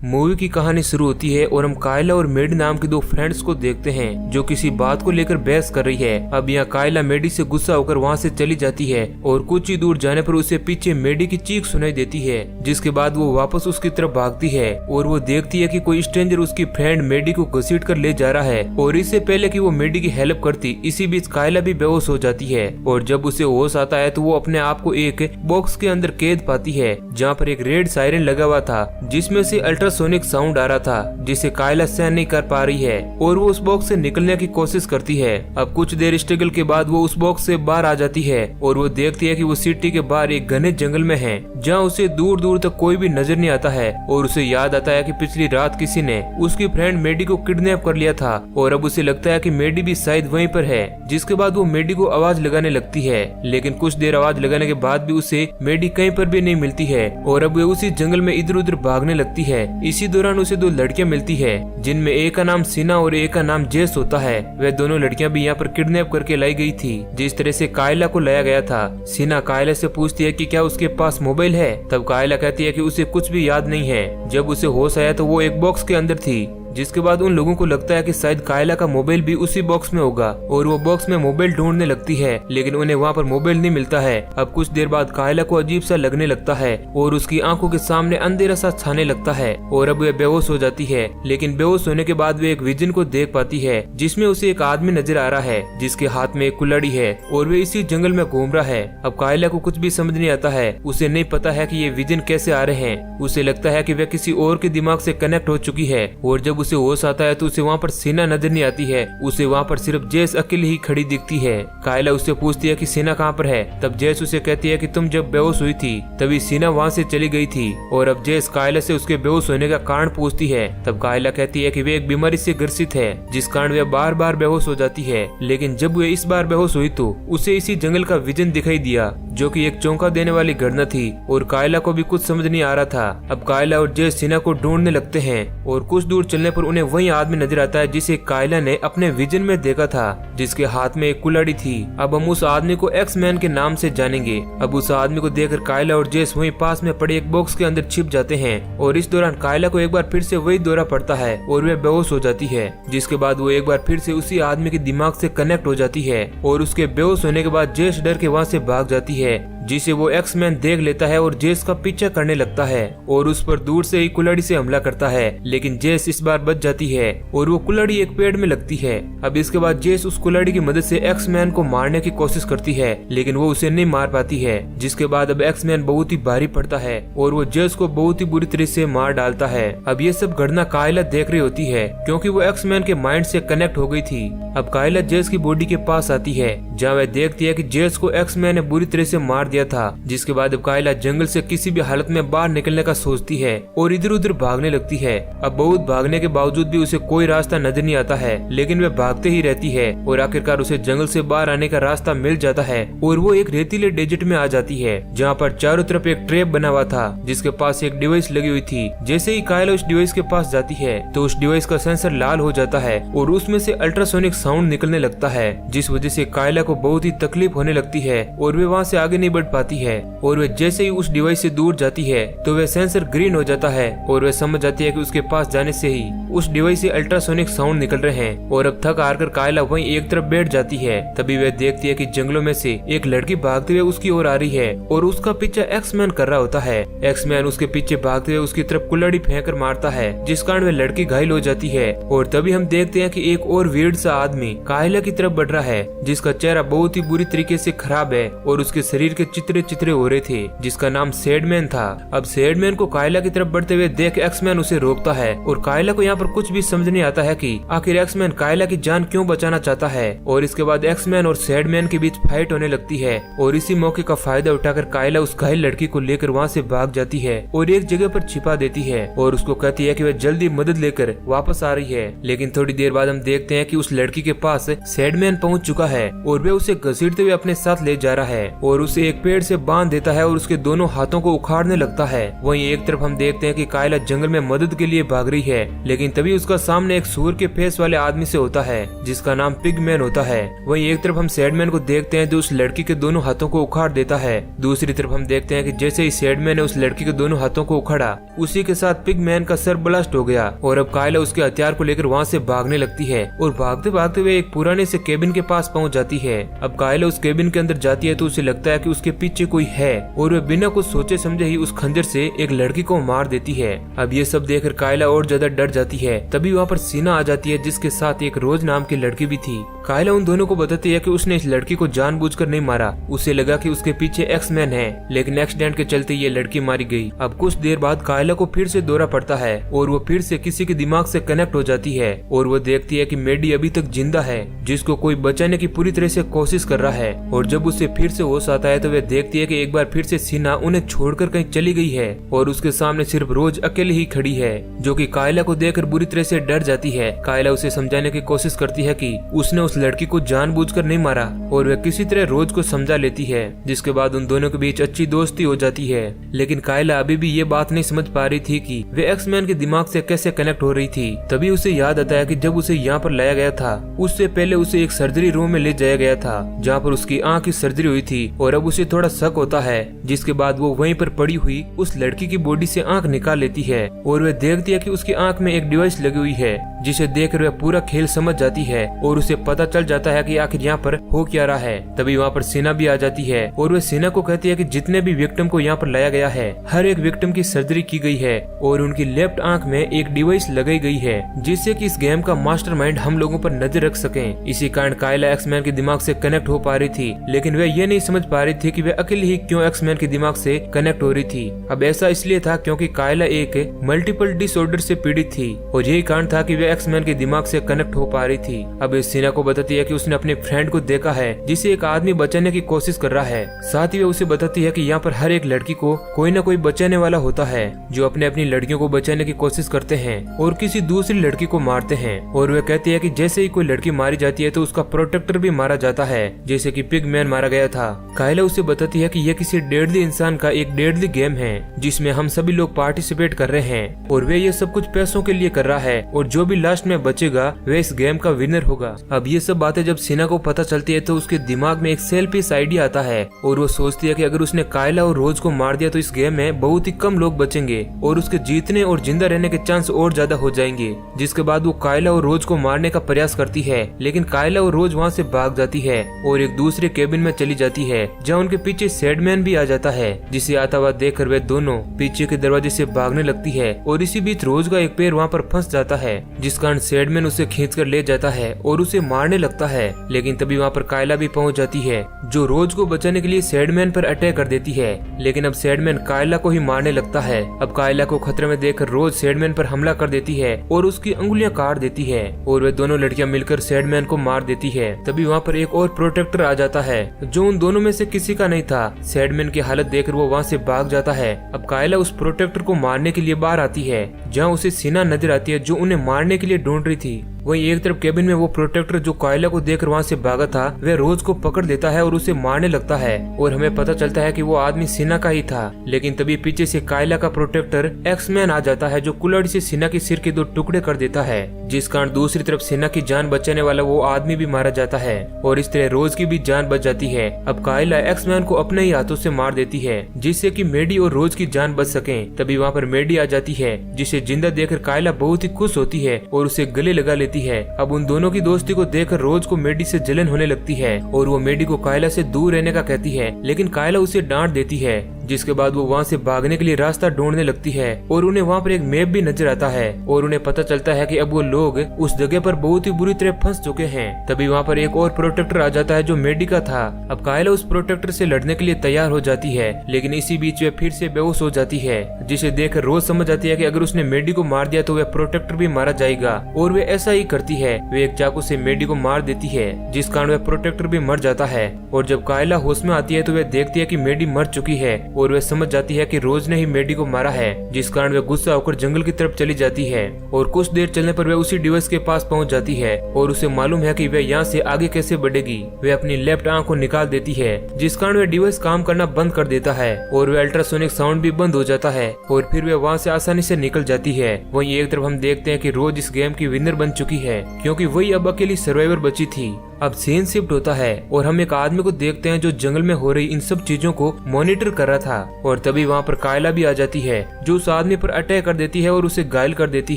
Movie की कहानी शुरू होती है और हम कायला और मेडी नाम के दो फ्रेंड्स को देखते हैं जो किसी बात को लेकर बहस कर रही है। अब यहाँ कायला मेडी से गुस्सा होकर वहाँ से चली जाती है और कुछ ही दूर जाने पर उसे पीछे मेडी की चीख सुनाई देती है, जिसके बाद वो वापस उसकी तरफ भागती है और वो देखती है कि कोई स्ट्रेंजर उसकी फ्रेंड मेडी को घसीट कर ले जा रहा है। और इससे पहले कि वो मेडी की हेल्प करती, इसी बीच कायला भी बेहोश हो जाती है और जब उसे होश आता है तो वो अपने आप को एक बॉक्स के अंदर कैद पाती है जहाँ पर एक रेड सायरन लगा हुआ था जिसमें से अल्ट्रासोनिक साउंड आ रहा था जिसे कायला सहन नहीं कर पा रही है और वो उस बॉक्स से निकलने की कोशिश करती है। अब कुछ देर स्ट्रगल के बाद वो उस बॉक्स से बाहर आ जाती है और वो देखती है कि वो सिटी के बाहर एक घने जंगल में है जहाँ उसे दूर दूर तक कोई भी नजर नहीं आता है। और उसे याद आता है कि पिछली रात किसी ने उसकी फ्रेंड मेडी को किडनैप कर लिया था और अब उसे लगता है कि मेडी भी शायद वहीं पर है। जिसके बाद वो मेडी को आवाज लगाने लगती है, लेकिन कुछ देर आवाज लगाने के बाद भी उसे मेडी कहीं पर भी नहीं मिलती है और अब वो उसी जंगल में इधर उधर भागने लगती है। इसी दौरान उसे दो लड़कियां मिलती है जिनमें एक का नाम सीना और एक का नाम जेस होता है। वह दोनों लड़कियां भी यहाँ पर किडनैप करके लाई गई थी जिस तरह से कायला को लाया गया था। सीना कायला से पूछती है कि क्या उसके पास मोबाइल है, तब कायला कहती है कि उसे कुछ भी याद नहीं है। जब उसे होश आया तो वो एक बॉक्स के अंदर थी, जिसके बाद उन लोगों को लगता है कि शायद कायला का मोबाइल भी उसी बॉक्स में होगा और वो बॉक्स में मोबाइल ढूंढने लगती है, लेकिन उन्हें वहाँ पर मोबाइल नहीं मिलता है। अब कुछ देर बाद कायला को अजीब सा लगने लगता है और उसकी आंखों के सामने अंधेरा सा छाने लगता है और अब वह बेहोश हो जाती है। लेकिन बेहोश होने के बाद वे एक विजन को देख पाती है जिसमें उसे एक आदमी नजर आ रहा है जिसके हाथ में एक कुल्हाड़ी है और वे इसी जंगल में घूम रहा है। अब कायला को कुछ भी समझ नहीं आता है, उसे नहीं पता है कि ये विजन कैसे आ रहे हैं। उसे लगता है कि वह किसी और के दिमाग से कनेक्ट हो चुकी है और जब उसे होश आता है तो उसे वहाँ पर सीना नजर नहीं आती है, उसे वहाँ पर सिर्फ जेस अकेली ही खड़ी दिखती है। कायला उससे पूछती है कि सीना कहाँ पर है, तब जेस उसे कहती है कि तुम जब बेहोश हुई थी तभी सीना वहाँ से चली गई थी। और अब जेस कायला से उसके बेहोश होने का कारण पूछती है, तब कायला कहती है कि वे एक बीमारी से ग्रसित है जिस कारण वे बार बार बेहोश हो जाती है। लेकिन जब वे इस बार बेहोश हुई तो उसे इसी जंगल का विजन दिखाई दिया जो कि एक चौंका देने वाली घटना थी और कायला को भी कुछ समझ नहीं आ रहा था। अब कायला और जेस सीना को ढूंढने लगते हैं और कुछ दूर चलने पर उन्हें वही आदमी नजर आता है जिसे कायला ने अपने विजन में देखा था, जिसके हाथ में एक कुल्हाड़ी थी। अब हम उस आदमी को एक्स मैन के नाम से जानेंगे। अब उस आदमी को देखकर कायला और जेस वहीं पास में पड़े एक बॉक्स के अंदर छिप जाते हैं और इस दौरान कायला को एक बार फिर से वही दौरा पड़ता है और वह बेहोश हो जाती है, जिसके बाद वो एक बार फिर से उसी आदमी के दिमाग से कनेक्ट हो जाती है और उसके बेहोश होने के बाद जेस डर के वहाँ से भाग जाती है, जिसे वो एक्स मैन देख लेता है और जेस का पीछा करने लगता है और उस पर दूर से ही कुल्हाड़ी से हमला करता है। लेकिन जेस इस बार बच जाती है और वो कुल्हाड़ी एक पेड़ में लगती है। अब इसके बाद जेस उस कुल्हाड़ी की मदद से एक्स मैन को मारने की कोशिश करती है, लेकिन वो उसे नहीं मार पाती है, जिसके बाद अब एक्स मैन बहुत ही भारी पड़ता है और वो जेस को बहुत ही बुरी तरह से मार डालता है। अब ये सब घटना कायला देख रही होती है क्योंकि वो एक्स मैन के माइंड से कनेक्ट हो गई थी। अब कायला जेस की बॉडी के पास आती है जहाँ वह देखती है कि जेस को एक्स मैन ने बुरी तरह से मार दिया था, जिसके बाद अब कायला जंगल से किसी भी हालत में बाहर निकलने का सोचती है और इधर उधर भागने लगती है। अब बहुत भागने के बावजूद भी उसे कोई रास्ता नजर नहीं आता है, लेकिन वह भागते ही रहती है और आखिरकार उसे जंगल से बाहर आने का रास्ता मिल जाता है और वो एक रेतीले डेजर्ट में आ जाती है जहाँ पर चारों तरफ एक ट्रैप बना हुआ था जिसके पास एक डिवाइस लगी हुई थी। जैसे ही कायला उस डिवाइस के पास जाती है तो उस डिवाइस का सेंसर लाल हो जाता है और उसमें से अल्ट्रासोनिक साउंड निकलने लगता है, जिस वजह से कायला को बहुत ही तकलीफ होने लगती है और वे वहाँ से आगे नहीं बढ़ पाती है। और वह जैसे ही उस डिवाइस से दूर जाती है तो वह सेंसर ग्रीन हो जाता है और वह समझ जाती है कि उसके पास जाने से ही उस डिवाइस से अल्ट्रासोनिक साउंड निकल रहे हैं। और अब थक हार कर कायला वहीं एक तरफ बैठ जाती है। तभी वह देखती है कि जंगलों में से एक लड़की भागते हुए उसकी ओर आ रही है और उसका पीछा एक्स मैन कर रहा होता है। एक्स मैन उसके पीछे भागते हुए उसकी तरफ कुल्हाड़ी फेंक कर मारता है, जिस कारण वह लड़की घायल हो जाती है। और तभी हम देखते हैं कि एक और वियर्ड सा आदमी कायला की तरफ बढ़ रहा है जिसका चेहरा बहुत ही बुरी तरीके से खराब है और उसके शरीर के चित्रे चित्रे हो रहे थे, जिसका नाम सैडमैन था। अब सैडमैन को कायला की तरफ बढ़ते हुए देख एक्समैन उसे रोकता है और कायला को यहाँ पर कुछ भी समझ नहीं आता है कि आखिर एक्समैन कायला की जान क्यों बचाना चाहता है। और इसके बाद एक्समैन और सैडमैन के बीच फाइट होने लगती है और इसी मौके का फायदा उठाकर कायला उस घायल लड़की को लेकर वहाँ से भाग जाती है और एक जगह पर छिपा देती है और उसको कहती है कि वह जल्दी मदद लेकर वापस आ रही है। लेकिन थोड़ी देर बाद हम देखते हैं कि उस लड़की के पास सैडमैन पहुँच चुका है और वह उसे घसीटते हुए अपने साथ ले जा रहा है और उसे एक एक पेड़ से बांध देता है और उसके दोनों हाथों को उखाड़ने लगता है। वहीं एक तरफ हम देखते हैं कि कायला जंगल में मदद के लिए भाग रही है, लेकिन तभी उसका सामने एक सूअर के फेस वाले आदमी से होता है जिसका नाम पिगमैन होता है। वहीं एक तरफ हम सैडमैन को देखते हैं जो उस लड़की के दोनों हाथों को उखाड़ देता है। दूसरी तरफ हम देखते हैं कि जैसे ही सैडमैन ने उस लड़की के दोनों हाथों को उखाड़ा, उसी के साथ पिगमैन का सर ब्लास्ट हो गया और अब कायला उसके हथियार को लेकर वहाँ से भागने लगती है और भागते भागते हुए एक पुराने से केबिन के पास पहुँच जाती है। अब कायला उस केबिन के अंदर जाती है तो उसे लगता है कि उसके पीछे कोई है और वह बिना कुछ सोचे समझे ही उस खंजर से एक लड़की को मार देती है। अब ये सब देखकर कायला और ज्यादा डर जाती है। तभी वहाँ पर सीना आ जाती है जिसके साथ एक रोज नाम की लड़की भी थी। कायला उन दोनों को बताती है कि उसने इस लड़की को जानबूझकर नहीं मारा, उसे लगा कि उसके पीछे एक्समैन है, लेकिन एक्सीडेंट के चलते ये लड़की मारी गई। अब कुछ देर बाद कायला को फिर से दौरा पड़ता है और वो फिर से किसी के दिमाग से कनेक्ट हो जाती है और वो देखती है कि मेडी अभी तक जिंदा है जिसको कोई बचाने की पूरी तरह से कोशिश कर रहा है। और जब उसे फिर से होश आता है तो वह देखती है कि एक बार फिर से सीना उन्हें छोड़कर कहीं चली गई है और उसके सामने सिर्फ रोज अकेली ही खड़ी है, जो कि कायला को देखकर बुरी तरह से डर जाती है। कायला उसे समझाने की कोशिश करती है कि उसने उस लड़की को जानबूझकर नहीं मारा और वह किसी तरह रोज को समझा लेती है, जिसके बाद उन दोनों के बीच अच्छी दोस्ती हो जाती है। लेकिन कायला अभी भी ये बात नहीं समझ पा रही थी कि वे एक्समैन के दिमाग से कैसे कनेक्ट हो रही थी। तभी उसे याद आता है कि जब उसे यहाँ पर लाया गया था उससे पहले उसे एक सर्जरी रूम में ले जाया गया था जहाँ पर उसकी आंख की सर्जरी हुई थी और अब उसे थोड़ा शक होता है, जिसके बाद वो वहीं पर पड़ी हुई उस लड़की की बॉडी से आंख निकाल लेती है और वह देखती है कि उसकी आंख में एक डिवाइस लगी हुई है, जिसे देखकर वह पूरा खेल समझ जाती है और उसे पता चल जाता है कि आखिर यहाँ पर हो क्या रहा है। तभी वहाँ पर सीना भी आ जाती है और वह सीना को कहती है कि जितने भी विक्टिम को यहाँ पर लाया गया है हर एक विक्टिम की सर्जरी की गई है और उनकी लेफ्ट आंख में एक डिवाइस लगाई गई है जिससे कि इस गेम का मास्टरमाइंड हम लोगों पर नजर रख सकें। इसी कारण कायला एक्समैन के दिमाग से कनेक्ट हो पा रही थी, लेकिन वह ये नहीं समझ पा रही थी कि वह अकेली ही क्यों एक्समैन के दिमाग से कनेक्ट हो रही थी। अब ऐसा इसलिए था क्योंकि कायला एक मल्टीपल डिसऑर्डर से पीड़ित थी और यही कारण था कि वह एक्समैन के दिमाग से कनेक्ट हो पा रही थी। अब इस सीना को बताती है कि उसने अपने फ्रेंड को देखा है जिसे एक आदमी बचाने की कोशिश कर रहा है। साथ ही वह उसे बताती है कि यहाँ पर हर एक लड़की को कोई न कोई बचाने वाला होता है जो अपने अपनी लड़कियों को बचाने की कोशिश करते हैं और किसी दूसरी लड़की को मारते हैं। और वह कहती है कि जैसे ही कोई लड़की मारी जाती है तो उसका प्रोटेक्टर भी मारा जाता है, जैसे कि पिगमैन मारा गया था। कायला उसे बताती है कि यह किसी डेडली इंसान का एक डेडली गेम है जिसमें हम सभी लोग पार्टिसिपेट कर रहे हैं और वे ये सब कुछ पैसों के लिए कर रहा है और जो भी लास्ट में बचेगा वह इस गेम का विनर होगा। अब ये सब बातें जब सीना को पता चलती है तो उसके दिमाग में एक सेल्फिश आइडिया आता है और वो सोचती है कि अगर उसने कायला और रोज को मार दिया तो इस गेम में बहुत ही कम लोग बचेंगे और उसके जीतने और जिंदा रहने के चांस और ज्यादा हो जाएंगे। जिसके बाद वो कायला और रोज को मारने का प्रयास करती है, लेकिन कायला और रोज वहाँ से भाग जाती है और एक दूसरे केबिन में चली जाती है जहाँ उनके पीछे सैडमैन भी आ जाता है, जिसे आता हुआ देखकर वे दोनों पीछे के दरवाजे से भागने लगती है और इसी बीच रोज का एक पैर वहाँ पर फंस जाता है, जिस कारण सैडमैन उसे खींचकर ले जाता है और उसे मारने लगता है। लेकिन तभी वहाँ पर कायला भी पहुँच जाती है जो रोज को बचाने के लिए सैडमैन पर अटैक कर देती है, लेकिन अब सैडमैन कायला को ही मारने लगता है। अब कायला को खतरे में देखकर रोज सैडमैन पर हमला कर देती है और उसकी अंगुलियां काट देती है और वे दोनों लड़कियां मिलकर सैडमैन को मार देती है। तभी वहाँ पर एक और प्रोटेक्टर आ जाता है जो उन दोनों में से किसी का नहीं था। सैडमैन की हालत देखकर वो वहाँ से भाग जाता है। अब कायला उस प्रोटेक्टर को मारने के लिए बाहर आती है जहाँ उसे सीना नजर आती है जो उन्हें मारने के लिए ढूंढ रही थी। वहीं एक तरफ केबिन में वो प्रोटेक्टर जो कायला को देखकर वहाँ से भागा था वह रोज को पकड़ लेता है और उसे मारने लगता है और हमें पता चलता है कि वो आदमी सीना का ही था। लेकिन तभी पीछे से कायला का प्रोटेक्टर एक्समैन आ जाता है जो कुल्हाड़ी से सीना के सिर के 2 टुकड़े कर देता है, जिस कारण दूसरी तरफ सीना की जान बचाने वाला वो आदमी भी मारा जाता है और इस तरह रोज की भी जान बच जाती है। अब कायला एक्समैन को अपने ही हाथों से मार देती है जिससे कि मेडी और रोज की जान बच सके। तभी वहाँ पर मेडी आ जाती है जिसे जिंदा देखकर कायला बहुत ही खुश होती है और उसे गले लगा लेती है। अब उन दोनों की दोस्ती को देखकर रोज को मेडी से जलन होने लगती है और वो मेडी को कायला से दूर रहने का कहती है, लेकिन कायला उसे डांट देती है। जिसके बाद वो वहाँ से भागने के लिए रास्ता ढूंढने लगती है और उन्हें वहाँ पर एक मैप भी नजर आता है और उन्हें पता चलता है कि अब वो लोग उस जगह पर बहुत ही बुरी तरह फंस चुके हैं। तभी वहाँ पर एक और प्रोटेक्टर आ जाता है जो मेडी का था। अब कायला उस प्रोटेक्टर से लड़ने के लिए तैयार हो जाती है, लेकिन इसी बीच वे फिर से बेहोश हो जाती है, जिसे देखकर रोज समझ आती है कि अगर उसने मेडी को मार दिया तो वह प्रोटेक्टर भी मारा जाएगा और वे ऐसा ही करती है। वे एक चाकू से मेडी को मार देती है जिस कारण वह प्रोटेक्टर भी मर जाता है और जब कायला होश में आती है तो वह देखती है कि मेडी मर चुकी है और वह समझ जाती है कि रोज ने ही मेडी को मारा है, जिस कारण वह गुस्सा होकर जंगल की तरफ चली जाती है। और कुछ देर चलने पर वह उसी डिवाइस के पास पहुंच जाती है और उसे मालूम है कि वह यहाँ से आगे कैसे बढ़ेगी। वह अपनी लेफ्ट आंख को निकाल देती है, जिस कारण वह डिवाइस काम करना बंद कर देता है और वह अल्ट्रासोनिक साउंड भी बंद हो जाता है और फिर वह वहाँ से आसानी से निकल जाती है। वहीं एक तरफ हम देखते हैं कि रोज इस गेम की विनर बन चुकी है, क्योंकि वही अब अकेली सर्वाइवर बची थी। अब सीन शिफ्ट होता है और हम एक आदमी को देखते हैं जो जंगल में हो रही इन सब चीजों को मॉनिटर कर रहा था। और तभी वहाँ पर कायला भी आ जाती है, जो उस आदमी पर अटैक कर देती है और उसे घायल कर देती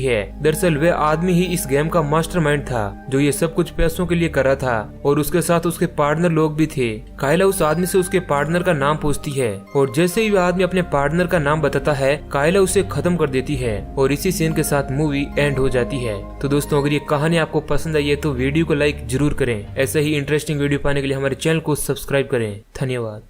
है। दरअसल वह आदमी ही इस गेम का मास्टरमाइंड था, जो ये सब कुछ पैसों के लिए कर रहा था और उसके साथ उसके पार्टनर लोग भी थे। कायला उस आदमी से उसके पार्टनर का नाम पूछती है और जैसे ही वह आदमी अपने पार्टनर का नाम बताता है, कायला उसे खत्म कर देती है और इसी सीन के साथ मूवी एंड हो जाती है। तो दोस्तों, अगर ये कहानी आपको पसंद आई है तो वीडियो को लाइक जरूर करें। ऐसे ही इंटरेस्टिंग वीडियो पाने के लिए हमारे चैनल को सब्सक्राइब करें। धन्यवाद।